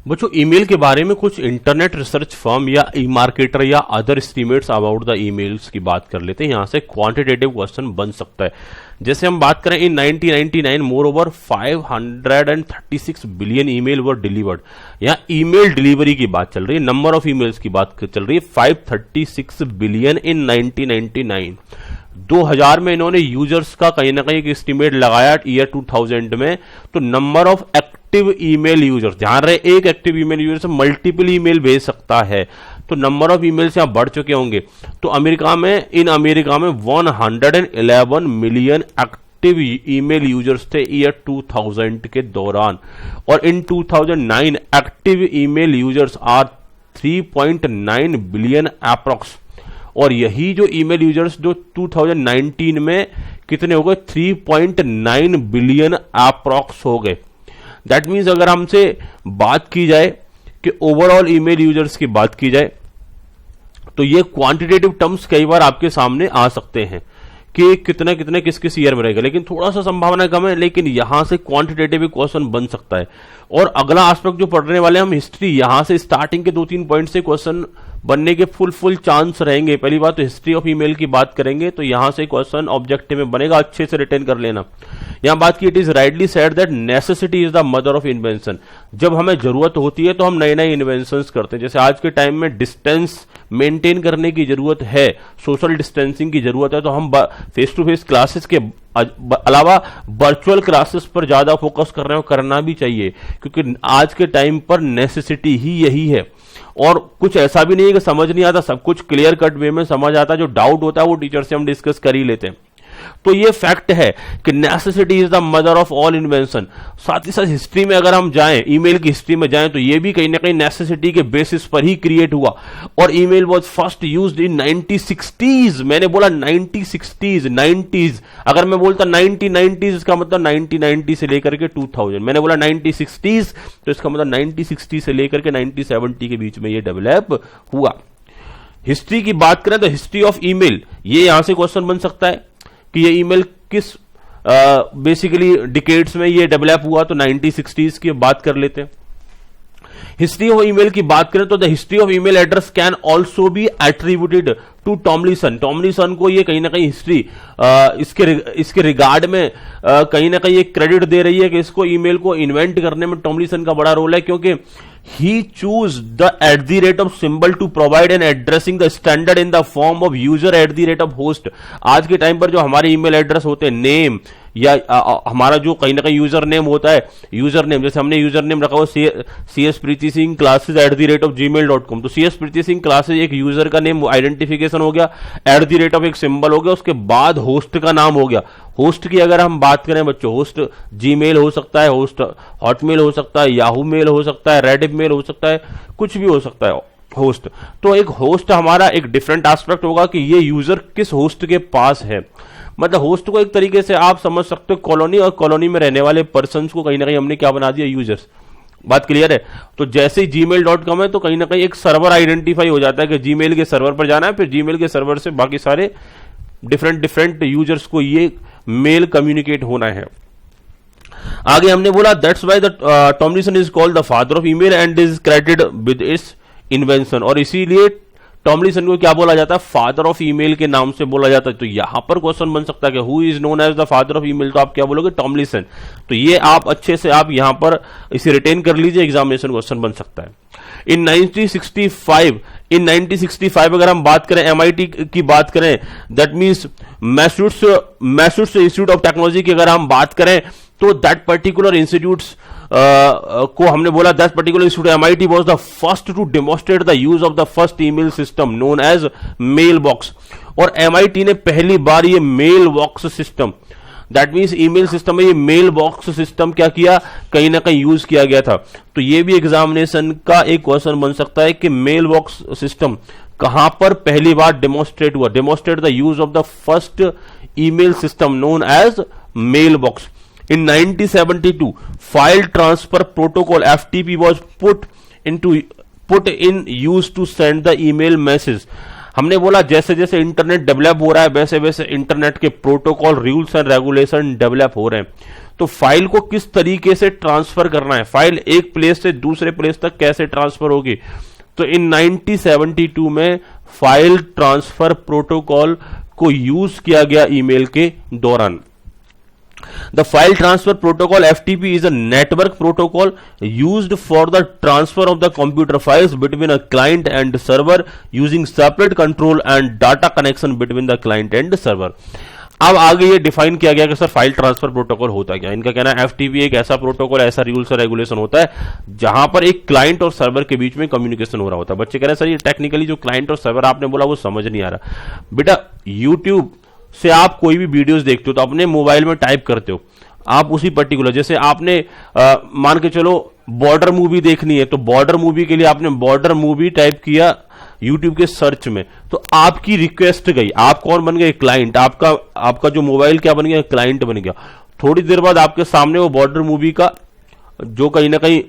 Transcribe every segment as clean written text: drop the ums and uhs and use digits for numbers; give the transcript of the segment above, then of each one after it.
बच्चों ईमेल के बारे में कुछ इंटरनेट रिसर्च फर्म या ई मार्केटर या other estimates about the emails की बात कर लेते हैं। यहां से क्वांटिटेटिव क्वेश्चन बन सकता है। जैसे हम बात करें इन 1999 more over 536 billion email were delivered. यहां ईमेल डिलीवरी की बात चल रही है, नंबर ऑफ ईमेल्स की बात चल रही है। 536 बिलियन इन 1999। 2000 में इन्होंने यूजर्स का कहीं ना कहीं एक एस्टीमेट लगाया ईयर 2000 में। तो number of active email users, ध्यान रहे एक एक्टिव ईमेल यूजर से मल्टीपल ईमेल भेज सकता है, तो नंबर ऑफ ईमेल्स यहां बढ़ चुके होंगे। तो अमेरिका में 111 मिलियन एक्टिव ईमेल यूजर्स थे ईयर 2000 के दौरान। और in 2009 active email users are 3.9 billion approx. और यही जो ईमेल यूजर्स जो 2019 में कितने हो गए, 3.9 बिलियन अप्रॉक्स हो गए। दैट मीन्स अगर हमसे बात की जाए कि ओवरऑल ईमेल यूजर्स की बात की जाए तो ये क्वांटिटेटिव टर्म्स कई बार आपके सामने आ सकते हैं कि कितने कितने किस किस ईयर में रहेगा, लेकिन थोड़ा सा संभावना कम है, लेकिन यहां से क्वांटिटेटिव क्वेश्चन बन सकता है। और अगला एस्पेक्ट जो पढ़ने वाले हम हिस्ट्री, यहां से स्टार्टिंग के 2-3 पॉइंट से क्वेश्चन बनने के फुल चांस रहेंगे। पहली बात तो हिस्ट्री ऑफ ईमेल की बात करेंगे तो यहां से क्वेश्चन ऑब्जेक्टिव में बनेगा, अच्छे से रिटेन कर लेना। यहां बात की it is rightly said that necessity is the mother of invention. जब हमें जरूरत होती है तो हम नए नए इन्वेंशन करते हैं। जैसे आज के टाइम में डिस्टेंस मेंटेन करने की जरूरत है, सोशल डिस्टेंसिंग की जरूरत है, तो हम फेस टू फेस क्लासेस के अलावा वर्चुअल क्लासेस पर ज्यादा फोकस कर रहे हैं, करना भी चाहिए, क्योंकि आज के टाइम पर नेसेसिटी ही यही है। और कुछ ऐसा भी नहीं है कि समझ नहीं आता, सब कुछ क्लियर कट वे में समझ आता है। जो डाउट होता है वो टीचर से हम डिस्कस कर ही लेते हैं। तो ये फैक्ट है कि necessity is the mother of all invention. साथ ही साथ हिस्ट्री में अगर हम जाएं, ईमेल की हिस्ट्री में जाएं, तो ये भी कहीं ना कहीं नेसेसिटी के बेसिस पर ही क्रिएट हुआ। और email was first used in 1960s। मैंने बोला 1960s, 90s। अगर मैं बोलता 1990s, इसका मतलब 1990 से लेकर के 2000। मैंने बोला 1960s, तो इसका मतलब 1960 से लेकर के 1970 के बीच में ये डेवलप हुआ। हिस्ट्री की बात करें तो हिस्ट्री ऑफ ईमेल, ये यहां से क्वेश्चन बन सकता है कि ये ईमेल किस बेसिकली डिकेड्स में ये डेवलप हुआ, तो 1960s की बात कर लेते हैं। हिस्ट्री ऑफ ईमेल की बात करें तो the history of email address can also be attributed to Tomlinson. Tomlinson को ये कहीं ना कहीं हिस्ट्री इसके रिगार्ड में कहीं ना कहीं एक क्रेडिट दे रही है कि इसको ईमेल को इन्वेंट करने में टॉमलिसन का बड़ा रोल है, क्योंकि he choose the @ of symbol to provide an addressing the standard in the form of user @ of host। आज के टाइम पर जो हमारे ईमेल एड्रेस होते हैं, नेम या हमारा जो कहीं ना कहीं यूजर नेम होता है, यूजर नेम जैसे हमने यूजर नेम रखा हुआ CS प्रीति सिंह क्लासेस @gmail.com। तो CS प्रीति सिंह क्लासेस एक यूजर का नेम आइडेंटिफिकेशन हो गया, @ एक सिंबल हो गया, उसके बाद होस्ट का नाम हो गया। होस्ट की अगर हम बात करें बच्चों, होस्ट जीमेल हो सकता है, होस्ट हॉटमेल हो सकता है, याहू मेल हो सकता है, रेडिफ मेल हो सकता है, कुछ भी हो सकता है होस्ट। तो एक होस्ट हमारा एक डिफरेंट एस्पेक्ट होगा कि ये यूजर किस होस्ट के पास है। मतलब होस्ट को एक तरीके से आप समझ सकते हो कॉलोनी, और कॉलोनी में रहने वाले पर्सन्स को कहीं ना कहीं हमने क्या बना दिया, यूजर्स। बात क्लियर है। तो जैसे ही gmail.com है तो कहीं ना कहीं एक सर्वर आइडेंटिफाई हो जाता है कि जीमेल के सर्वर पर जाना है, फिर जीमेल के सर्वर से बाकी सारे डिफरेंट यूजर्स को ये मेल कम्युनिकेट होना है। आगे हमने बोला that's why the Tomlinson is called the father of email and is credited with its invention. और इसीलिए टॉमलिसन को क्या बोला जाता है, फादर ऑफ ईमेल के नाम से बोला जाता है। तो यहां पर क्वेश्चन बन सकता है कि who is known as the father of email, तो आप क्या बोलोगे, टॉमलिसन। तो ये आप अच्छे से आप यहां पर इसे रिटेन कर लीजिए, एग्जामिनेशन क्वेश्चन बन सकता है। इन 1965 अगर हम बात करें, MIT की बात करें, that means Massachusetts Institute of Technology की अगर हम बात करें, तो दैट पर्टिकुलर इंस्टीट्यूट्स को हमने बोला that particular institute MIT was the first to demonstrate the use of the first email system known as mail box. और MIT ने पहली बार ये mail box system, that means email system में ये मेल बॉक्स सिस्टम क्या किया, कहीं ना कहीं यूज किया गया था। तो ये भी एग्जामिनेशन का एक क्वेश्चन बन सकता है कि मेल बॉक्स सिस्टम कहां पर पहली बार डेमोन्स्ट्रेट हुआ, demonstrate the use of the first email system known as mail box. In 1972, file transfer protocol (FTP) was put in use to send the email message। हमने बोला जैसे जैसे इंटरनेट डेवलप हो रहा है वैसे वैसे इंटरनेट के protocol, rules and regulation develop हो रहे हैं। तो फाइल को किस तरीके से ट्रांसफर करना है, फाइल एक प्लेस से दूसरे प्लेस तक कैसे ट्रांसफर होगी, तो इन 1972 में फाइल ट्रांसफर प्रोटोकॉल को यूज किया गया ईमेल के दौरान। The file transfer protocol FTP is a network protocol used for the transfer of the computer files between a client and server using separate control and data connection between the client and server। अब आगे ये define किया गया कि sir file transfer protocol होता क्या। इनका कहना है एफटीपी एक ऐसा प्रोटोकॉल, ऐसा रूल्स और रेगुलेशन होता है जहां पर एक क्लाइंट और सर्वर के बीच में कम्युनिकेशन हो रहा होता है। बच्चे कह रहे हैं सर ये टेक्निकली जो क्लाइंट और सर्वर आपने बोला वो समझ नहीं आ रहा। बेटा यूट्यूब से आप कोई भी वीडियोस देखते हो तो अपने मोबाइल में टाइप करते हो, आप उसी पर्टिकुलर, जैसे आपने मान के चलो बॉर्डर मूवी देखनी है तो बॉर्डर मूवी के लिए आपने बॉर्डर मूवी टाइप किया यूट्यूब के सर्च में, तो आपकी रिक्वेस्ट गई, आप कौन बन गए, क्लाइंट, आपका जो मोबाइल क्या बन गया, क्लाइंट बन गया। थोड़ी देर बाद आपके सामने वो बॉर्डर मूवी का जो कहीं ना कहीं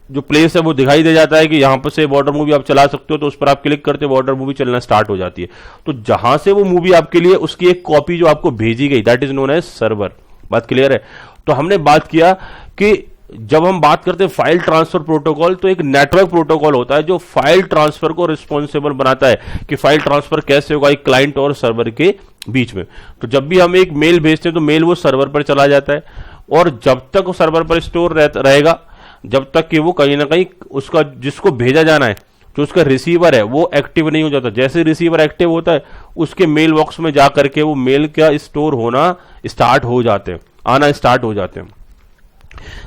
जो प्लेस है वो दिखाई दे जाता है कि यहां पर से बॉर्डर मूवी आप चला सकते हो, तो उस पर आप क्लिक करते हो, बॉर्डर मूवी चलना स्टार्ट हो जाती है। तो जहां से वो मूवी आपके लिए, उसकी एक कॉपी जो आपको भेजी गई, that is known as server. बात क्लियर है। तो हमने बात किया कि जब हम बात करते हैं फाइल ट्रांसफर प्रोटोकॉल, तो एक नेटवर्क प्रोटोकॉल होता है जो फाइल ट्रांसफर को रिस्पॉन्सिबल बनाता है कि फाइल ट्रांसफर कैसे होगा एक क्लाइंट और सर्वर के बीच में। तो जब भी हम एक मेल भेजते हैं तो मेल वो सर्वर पर चला जाता है, और जब तक वो सर्वर पर स्टोर रहेगा, जब तक कि वो कहीं ना कहीं उसका जिसको भेजा जाना है, जो उसका रिसीवर है, वो एक्टिव नहीं हो जाता। जैसे रिसीवर एक्टिव होता है उसके मेल बॉक्स में जा करके वो मेल क्या स्टोर होना स्टार्ट हो जाते हैं, आना स्टार्ट हो जाते हैं।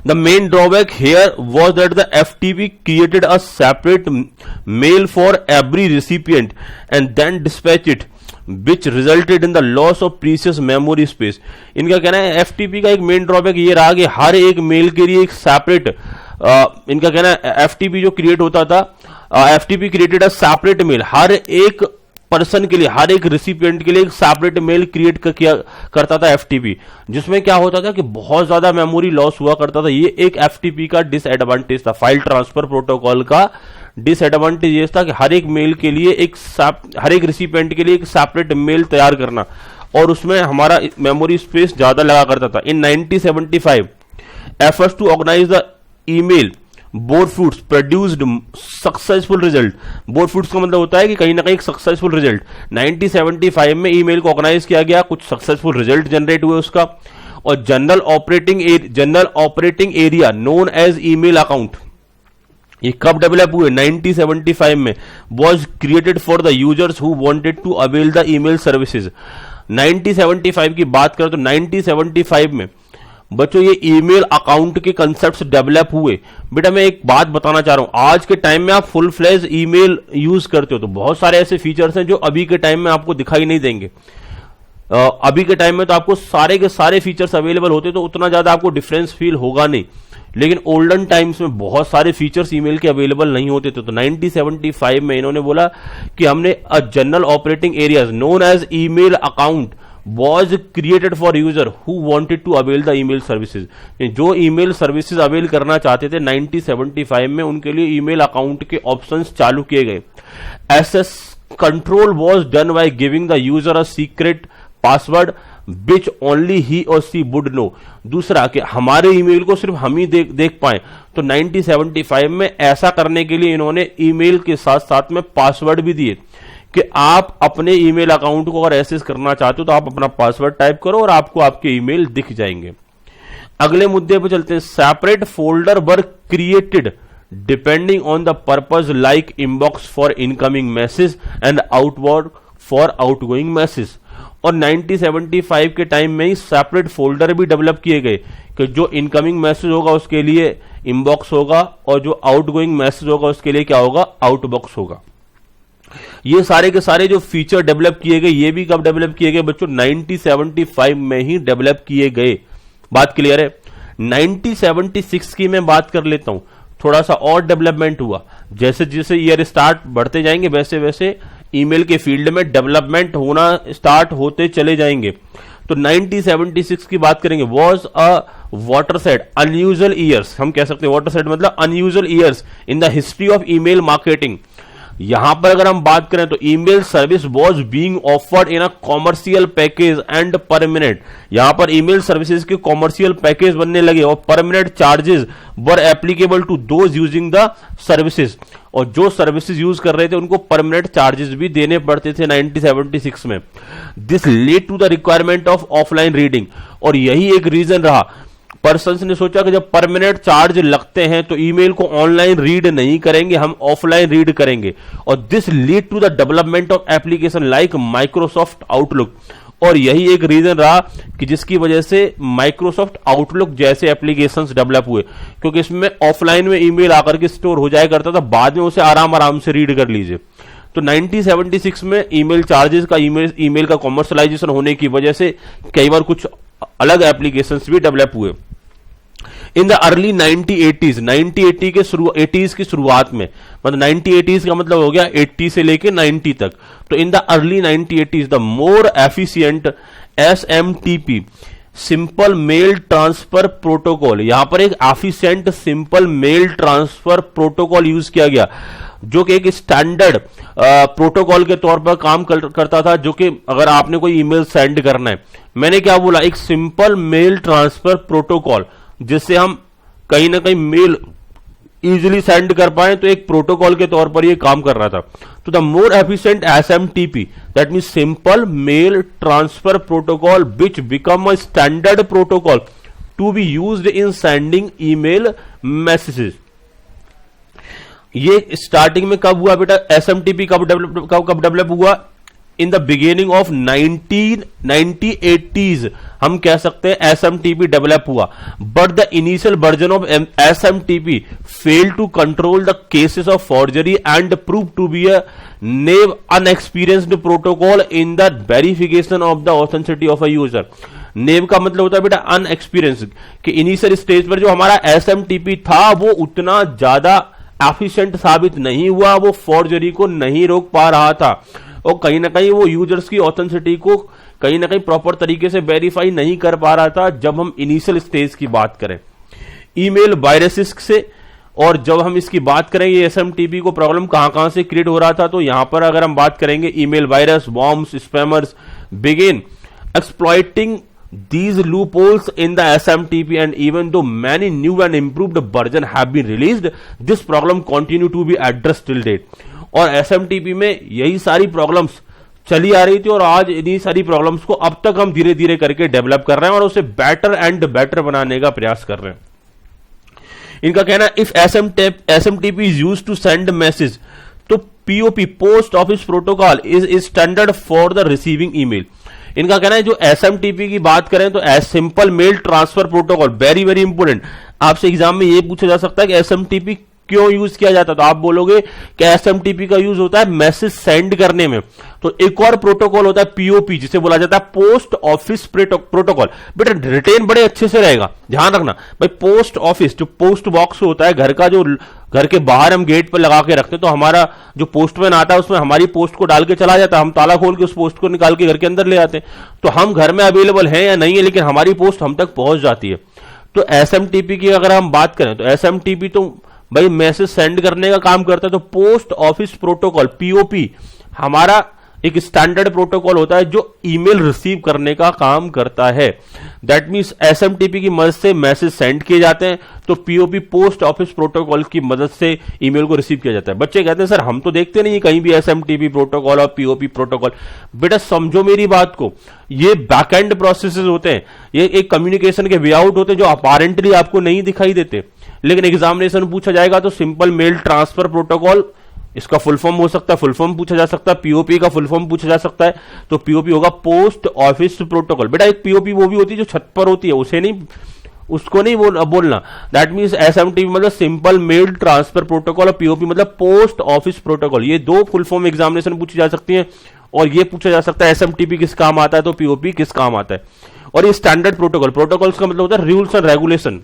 The main drawback here was that the FTP created a separate mail for every recipient and then dispatched it, which resulted in the loss of precious memory space। इनका कहना है FTP का एक मेन ड्रॉबैक ये रहा कि हर एक mail के लिए एक सेपरेट, इनका कहना है FTP जो क्रिएट होता था, FTP created a separate mail, हर एक पर्सन के लिए, हर एक रिसिपिएंट के लिए एक सेपरेट मेल क्रिएट किया करता था FTP, जिसमें क्या होता था कि बहुत ज्यादा मेमोरी लॉस हुआ करता था। ये एक FTP का डिसएडवांटेज था, फाइल ट्रांसफर प्रोटोकॉल का डिसएडवांटेज ये था कि हर एक मेल के लिए हर एक रिसिपिएंट के लिए एक सेपरेट मेल तैयार करना, और उसमें हमारा मेमोरी स्पेस ज्यादा लगा करता था। In 1975 efforts to organize the email बोरफूड्स प्रोड्यूस्ड सक्सेसफुल रिजल्ट। बोरफूड्स का मतलब होता है कि कहीं ना कहीं एक सक्सेसफुल रिजल्ट। 1975 में ईमेल को ऑर्गेनाइज किया गया, कुछ सक्सेसफुल रिजल्ट जनरेट हुए उसका, और general operating area known as email account, ये कब डेवलप हुए, 1975 में, was created for the users who wanted to avail the email services. 1975 की बात करें तो 1975 में बच्चों ये ईमेल अकाउंट के कंसेप्ट्स डेवलप हुए। बेटा मैं एक बात बताना चाह रहा हूं, आज के टाइम में आप फुल फ्लेज ईमेल यूज करते हो तो बहुत सारे ऐसे फीचर्स हैं जो अभी के टाइम में आपको दिखाई नहीं देंगे। अभी के टाइम में तो आपको सारे के सारे फीचर्स अवेलेबल होते तो उतना ज्यादा आपको डिफरेंस फील होगा नहीं, लेकिन ओल्डन टाइम्स में बहुत सारे फीचर्स ईमेल के अवेलेबल नहीं होते थे। तो 1975 में इन्होंने बोला कि हमने a general operating areas known as email account was created for user who wanted to avail the email services। जो ईमेल सर्विसेज अवेल करना चाहते थे 1975 में उनके लिए ईमेल अकाउंट के ऑप्शंस चालू किए गए। SS control was done by giving the user a secret password which only he or she would know। दूसरा कि हमारे ईमेल को सिर्फ हम ही देख पाए, तो 1975 में ऐसा करने के लिए इन्होंने ईमेल के साथ साथ में पासवर्ड भी दिए कि आप अपने ईमेल अकाउंट को अगर एक्सेस करना चाहते हो तो आप अपना पासवर्ड टाइप करो और आपको आपके ईमेल दिख जाएंगे। अगले मुद्दे पर चलते हैं। Separate folder were created depending on the purpose like inbox for incoming message and outward for outgoing message. और 1975 के टाइम में ही सेपरेट फोल्डर भी डेवलप किए गए कि जो इनकमिंग मैसेज होगा उसके लिए इनबॉक्स होगा और जो आउटगोइंग मैसेज होगा उसके लिए क्या होगा, आउटबॉक्स होगा। ये सारे के सारे जो फीचर डेवलप किए गए, ये भी कब डेवलप किए गए बच्चों, 1975 में ही डेवलप किए गए। बात क्लियर है। 1976 की मैं बात कर लेता हूं, थोड़ा सा और डेवलपमेंट हुआ। जैसे जैसे ईयर स्टार्ट बढ़ते जाएंगे वैसे वैसे ईमेल के फील्ड में डेवलपमेंट होना स्टार्ट होते चले जाएंगे। तो 1976 की बात करेंगे। Was a watershed unusual years, हम कह सकते हैं वाटरसेड मतलब unusual years in the history of email marketing. यहां पर अगर हम बात करें तो email service was being offered in a commercial package and permanent, यहां पर ईमेल सर्विसेज के कॉमर्शियल पैकेज बनने लगे और permanent charges were applicable to those using the services, और जो सर्विसेज यूज कर रहे थे उनको परमानेंट चार्जेस भी देने पड़ते थे 1976 में। This lead to the requirement of offline reading, और यही एक रीजन रहा, पर्सन्स ने सोचा कि जब परमानेंट चार्ज लगते हैं तो ईमेल को ऑनलाइन रीड नहीं करेंगे, हम ऑफलाइन रीड करेंगे, और this lead to the development of application like Microsoft Outlook, और यही एक रीजन रहा कि जिसकी वजह से माइक्रोसॉफ्ट आउटलुक जैसे एप्लीकेशंस डेवलप हुए, क्योंकि इसमें ऑफलाइन में ईमेल आकर के स्टोर हो जाया करता था, बाद में उसे आराम से रीड कर लीजिए। तो 1976 में ईमेल चार्जेस का ईमेल का कॉमर्शलाइजेशन होने की वजह से कई बार कुछ अलग एप्लीकेशंस भी डेवलप हुए। इन द अर्ली 1980s के 80s की शुरुआत में, मतलब 1980s का मतलब हो गया 80 से लेके 90 तक, तो in the early 1980s the more efficient SMTP simple mail transfer protocol, यहां पर एक efficient simple mail transfer protocol use किया गया, जो कि एक स्टैंडर्ड प्रोटोकॉल के तौर पर काम करता था, जो कि अगर आपने कोई ईमेल सेंड करना है, मैंने क्या बोला, एक सिंपल मेल ट्रांसफर प्रोटोकॉल, जिससे हम कहीं ना कहीं मेल इजीली सेंड कर पाए, तो एक प्रोटोकॉल के तौर पर ये काम कर रहा था। तो the more efficient SMTP that means simple mail transfer protocol which become a standard protocol to be used in sending email messages. ये स्टार्टिंग में कब हुआ बेटा, SMTP कब डेवलप हुआ, in the beginning of 1980s हम कह सकते हैं SMTP डेवलप हुआ, but the initial version of SMTP fail to control the cases of forgery and prove to be a naive unexperienced protocol in the verification of the authenticity of a user. Naive का मतलब होता है बेटा अनएक्सपीरियंस, कि initial stage पर जो हमारा SMTP था वो उतना ज्यादा एफिशिएंट साबित नहीं हुआ, वो फॉर्जरी को नहीं रोक पा रहा था, और कहीं ना कहीं वो यूजर्स की ऑथेंटिसिटी को कहीं ना कहीं प्रॉपर तरीके से वेरीफाई नहीं कर पा रहा था, जब हम इनिशियल स्टेज की बात करें ईमेल वायरसेस से। और जब हम इसकी बात करेंगे SMTP को प्रॉब्लम कहां से क्रिएट हो रहा था, तो यहां पर अगर हम बात करेंगे email virus, worms, spammers begin exploiting these loopholes in the SMTP, and even though many new and improved version have been released, this problem continue to be addressed till date। और SMTP में यही सारी problems चली आ रही थी, और आज इन्हीं सारी प्रॉब्लम्स को अब तक हम धीरे धीरे करके डेवलप कर रहे हैं और उसे बेटर एंड बेटर बनाने का प्रयास कर रहे हैं। इनका कहना है if SMTP is used to send message, तो POP post office protocol is standard for the receiving email. इनका कहना है जो SMTP की बात करें तो simple mail transfer protocol, very very important, आपसे एग्जाम में ये पूछा जा सकता है कि SMTP क्यों यूज किया जाता है, तो आप बोलोगे कि SMTP का यूज होता है मैसेज सेंड करने में। तो एक और प्रोटोकॉल होता है POP, जिसे बोला जाता है पोस्ट ऑफिस प्रोटोकॉल। बेटा रिटेन बड़े अच्छे से रहेगा, ध्यान रखना भाई, पोस्ट ऑफिस जो पोस्ट बॉक्स होता है घर का, जो घर के बाहर हम गेट पर लगा के रखते हैं, तो हमारा जो पोस्टमैन आता है उसमें हमारी पोस्ट को डाल के चला जाता है, हम ताला खोल के उस पोस्ट को निकाल के घर के अंदर ले आते हैं, तो हम घर में अवेलेबल है या नहीं है, लेकिन हमारी पोस्ट हम तक पहुंच जाती है। तो SMTP की अगर हम बात करें तो SMTP तो भाई मैसेज सेंड करने का काम करता है, तो पोस्ट ऑफिस प्रोटोकॉल POP हमारा एक स्टैंडर्ड प्रोटोकॉल होता है जो ईमेल रिसीव करने का काम करता है। दैट मींस SMTP की मदद से मैसेज सेंड किए जाते हैं, तो POP पोस्ट ऑफिस प्रोटोकॉल की मदद से ईमेल को रिसीव किया जाता है। बच्चे कहते हैं सर हम तो देखते नहीं कहीं भी SMTP प्रोटोकॉल और POP प्रोटोकॉल। बेटा समझो मेरी बात को, ये बैकएंड प्रोसेसेस होते हैं, ये एक कम्युनिकेशन के वे आउट होते हैं जो अपारेंटली आपको नहीं दिखाई देते, लेकिन एग्जामिनेशन पूछा जाएगा तो सिंपल मेल ट्रांसफर प्रोटोकॉल, इसका फुल फॉर्म हो सकता है, फुल फॉर्म पूछा जा सकता है, POP का फुल फॉर्म पूछा जा सकता है, तो POP होगा पोस्ट ऑफिस प्रोटोकॉल। बेटा एक POP वो भी होती है जो छत पर होती है, उसे नहीं, उसको नहीं बोलना। दैट मींस SMTP मतलब सिंपल मेल ट्रांसफर प्रोटोकॉल, और POP मतलब पोस्ट ऑफिस प्रोटोकॉल। ये दो फुल फॉर्म एग्जामिनेशन पूछी जा सकती है, और ये पूछा जा सकता है SMTP किस काम आता है तो POP किस काम आता है। और ये स्टैंडर्ड प्रोटोकॉल का मतलब होता है rules and regulation.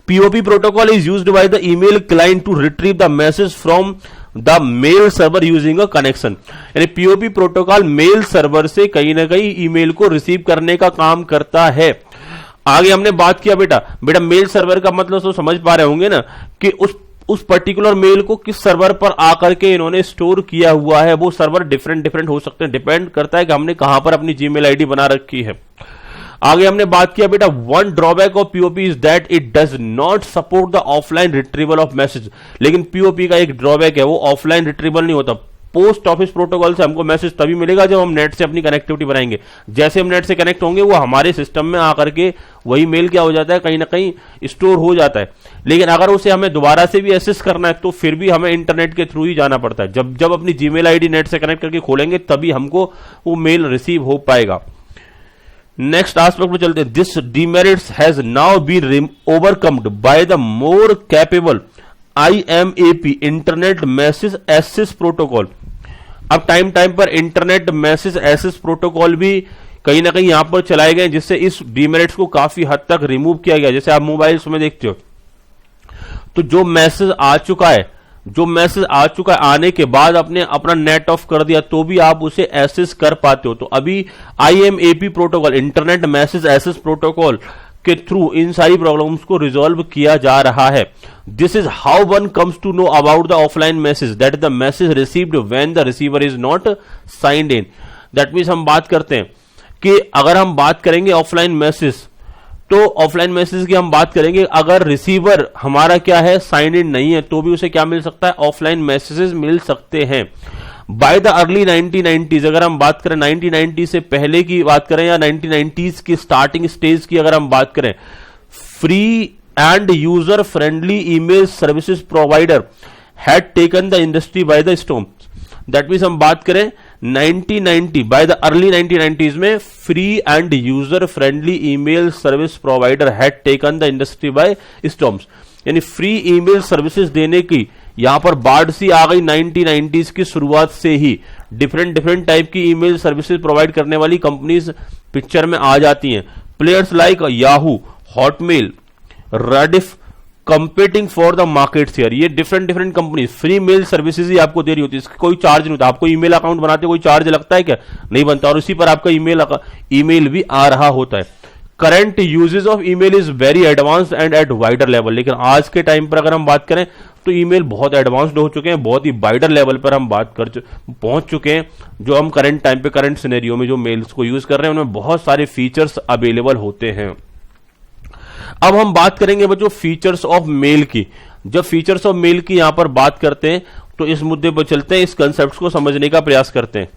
POP protocol is used by the email client to retrieve the message from the mail server using a connection। यानी POP प्रोटोकॉल मेल सर्वर से कहीं ना कहीं ईमेल को रिसीव करने का काम करता है। आगे हमने बात किया बेटा मेल सर्वर का मतलब तो समझ पा रहे होंगे ना, कि उस पर्टिकुलर मेल को किस सर्वर पर आकर के इन्होंने स्टोर किया हुआ है। वो सर्वर डिफरेंट डिफरेंट हो सकते हैं, डिपेंड करता है कि हमने कहां पर अपनी जीमेल आईडी बना रखी है। आगे हमने बात किया बेटा, one drawback of POP is that it does not support the offline retrieval of message. लेकिन पीओपी का एक ड्रॉबैक है, वो ऑफलाइन रिट्रीवल नहीं होता। पोस्ट ऑफिस प्रोटोकॉल से हमको मैसेज तभी मिलेगा जब हम नेट से अपनी कनेक्टिविटी बनाएंगे। जैसे हम नेट से कनेक्ट होंगे वो हमारे सिस्टम में आकर के वही मेल क्या हो जाता है, कहीं ना कहीं स्टोर हो जाता है। लेकिन अगर उसे हमें दोबारा से भी एक्सेस करना है तो फिर भी हमें इंटरनेट के थ्रू ही जाना पड़ता है। जब अपनी जीमेल आईडी नेट से कनेक्ट करके खोलेंगे तभी हमको वो मेल रिसीव हो पाएगा। नेक्स्ट एस्पेक्ट में चलते हैं। This demerits has now been overcomed by the more capable IMAP internet message access protocol. अब टाइम पर इंटरनेट मैसेज एक्सेस प्रोटोकॉल भी कहीं ना कहीं यहां पर चलाए गए, जिससे इस डिमेरिट्स को काफी हद तक रिमूव किया गया। जैसे आप मोबाइल्स में देखते हो तो जो मैसेज आ चुका है आने के बाद आपने अपना नेट ऑफ कर दिया तो भी आप उसे एक्सेस कर पाते हो। तो अभी IMAP protocol internet message access protocol के थ्रू इन सारी प्रॉब्लम्स को रिजॉल्व किया जा रहा है। This is how one comes to know about the offline message, that is the message received when the receiver is not signed in. That means हम बात करते हैं कि अगर हम बात करेंगे ऑफलाइन मैसेज, तो ऑफलाइन मैसेज की हम बात करेंगे अगर रिसीवर हमारा क्या है, साइन इन नहीं है, तो भी उसे क्या मिल सकता है, ऑफलाइन मैसेजेस मिल सकते हैं। बाय द अर्ली 1990s, अगर हम बात करें 1990 से पहले की बात करें या 1990s की स्टार्टिंग स्टेज की अगर हम बात करें, free and user friendly email services provider had taken the industry by the storm. That means हम बात करें 1990 बाय द अर्ली 1990s में free and user friendly email service provider had taken the industry by storms. यानी free email services देने की यहां पर बाढ़ सी आ गई 1990s की शुरुआत से ही। डिफरेंट टाइप की ईमेल सर्विसेज प्रोवाइड करने वाली कंपनीज पिक्चर में आ जाती हैं। Players like Yahoo, Hotmail, Rediff competing for the market share. ये different company free mail services ही आपको दे रही होती है, इसका कोई चार्ज नहीं होता। आपको ईमेल अकाउंट बनाते कोई चार्ज लगता है क्या? नहीं बनता, और उसी पर आपका ईमेल भी आ रहा होता है। Current usages of email is very advanced and at wider level. लेकिन आज के टाइम पर अगर हम बात करें तो ईमेल बहुत एडवांस्ड हो चुके हैं, बहुत ही वाइडर लेवल पर हम बात कर पहुंच चुके हैं। जो हम करंट टाइम पे करंट सिनेरियो में जो मेल्स को यूज कर रहे हैं उनमें बहुत सारे फीचर्स अवेलेबल होते हैं। अब हम बात करेंगे बच्चों फीचर्स ऑफ मेल की। जब फीचर्स ऑफ मेल की यहां पर बात करते हैं तो इस मुद्दे पर चलते हैं, इस कंसेप्ट को समझने का प्रयास करते हैं।